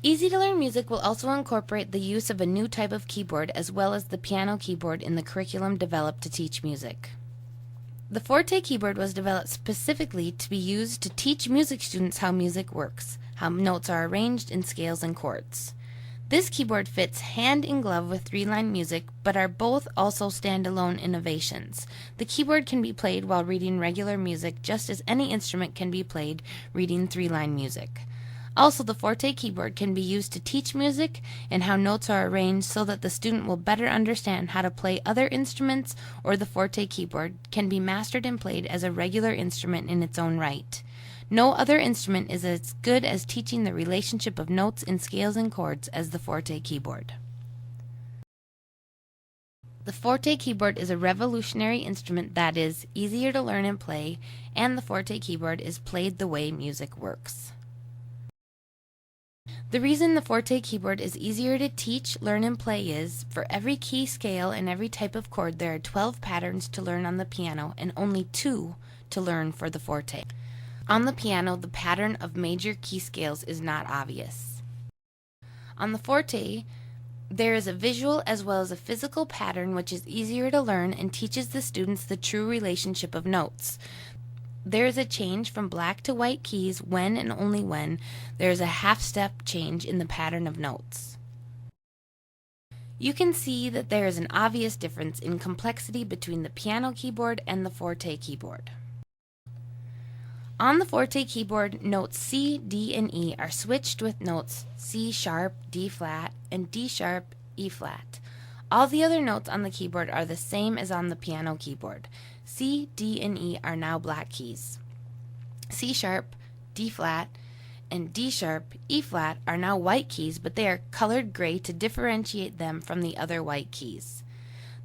Easy to Learn Music will also incorporate the use of a new type of keyboard as well as the piano keyboard in the curriculum developed to teach music. The Forte keyboard was developed specifically to be used to teach music students how music works, how notes are arranged in scales and chords. This keyboard fits hand in glove with three-line music, but are both also standalone innovations. The keyboard can be played while reading regular music just as any instrument can be played reading three-line music. Also, the Forte keyboard can be used to teach music and how notes are arranged so that the student will better understand how to play other instruments, or the Forte keyboard can be mastered and played as a regular instrument in its own right. No other instrument is as good as teaching the relationship of notes in scales and chords as the Forte keyboard. The Forte keyboard is a revolutionary instrument that is easier to learn and play, and the Forte keyboard is played the way music works. The reason the Forte keyboard is easier to teach, learn, and play is, for every key, scale, and every type of chord, there are 12 patterns to learn on the piano and only 2 to learn for the Forte. On the piano, the pattern of major key scales is not obvious. On the Forte, there is a visual as well as a physical pattern which is easier to learn and teaches the students the true relationship of notes. There is a change from black to white keys when and only when there is a half-step change in the pattern of notes. You can see that there is an obvious difference in complexity between the piano keyboard and the Forte keyboard. On the Forte keyboard, notes C, D, and E are switched with notes C sharp, D flat, and D sharp, E flat. All the other notes on the keyboard are the same as on the piano keyboard. C, D, and E are now black keys. C sharp, D flat, and D sharp, E flat are now white keys, but they are colored gray to differentiate them from the other white keys.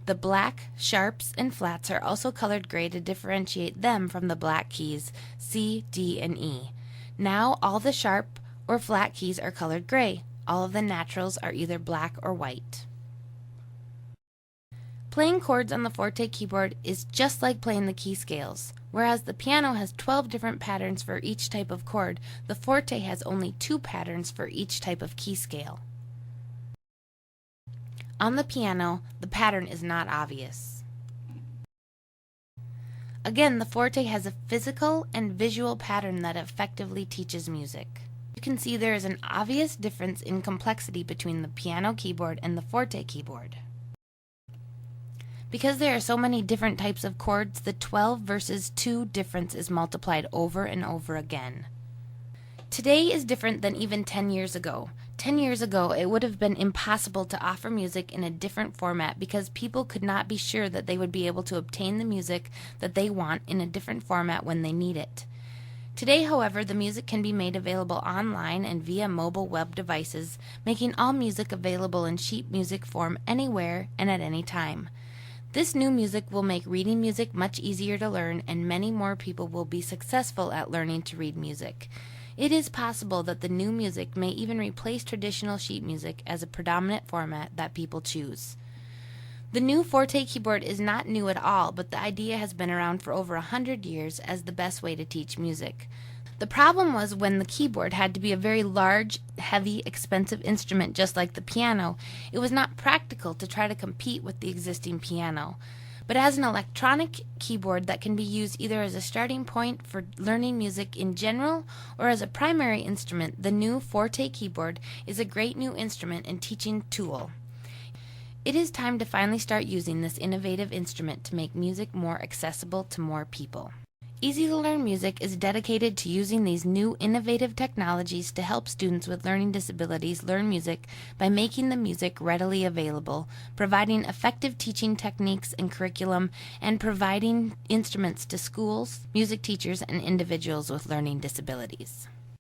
The black sharps and flats are also colored gray to differentiate them from the black keys C, D, and E. Now all the sharp or flat keys are colored gray. All of the naturals are either black or white. Playing chords on the Forte keyboard is just like playing the key scales. Whereas the piano has 12 different patterns for each type of chord, the Forte has only 2 patterns for each type of key scale. On the piano, the pattern is not obvious. Again, the Forte has a physical and visual pattern that effectively teaches music. You can see there is an obvious difference in complexity between the piano keyboard and the Forte keyboard. Because there are so many different types of chords, the 12 versus 2 difference is multiplied over and over again. Today is different than even 10 years ago. 10 years ago, it would have been impossible to offer music in a different format because people could not be sure that they would be able to obtain the music that they want in a different format when they need it. Today, however, the music can be made available online and via mobile web devices, making all music available in sheet music form anywhere and at any time. This new music will make reading music much easier to learn, and many more people will be successful at learning to read music. It is possible that the new music may even replace traditional sheet music as a predominant format that people choose. The new Forte keyboard is not new at all, but the idea has been around for over 100 years as the best way to teach music. The problem was when the keyboard had to be a very large, heavy, expensive instrument just like the piano, it was not practical to try to compete with the existing piano. But as an electronic keyboard that can be used either as a starting point for learning music in general or as a primary instrument, the new Forte keyboard is a great new instrument and teaching tool. It is time to finally start using this innovative instrument to make music more accessible to more people. Easy to Learn Music is dedicated to using these new innovative technologies to help students with learning disabilities learn music by making the music readily available, providing effective teaching techniques and curriculum, and providing instruments to schools, music teachers, and individuals with learning disabilities.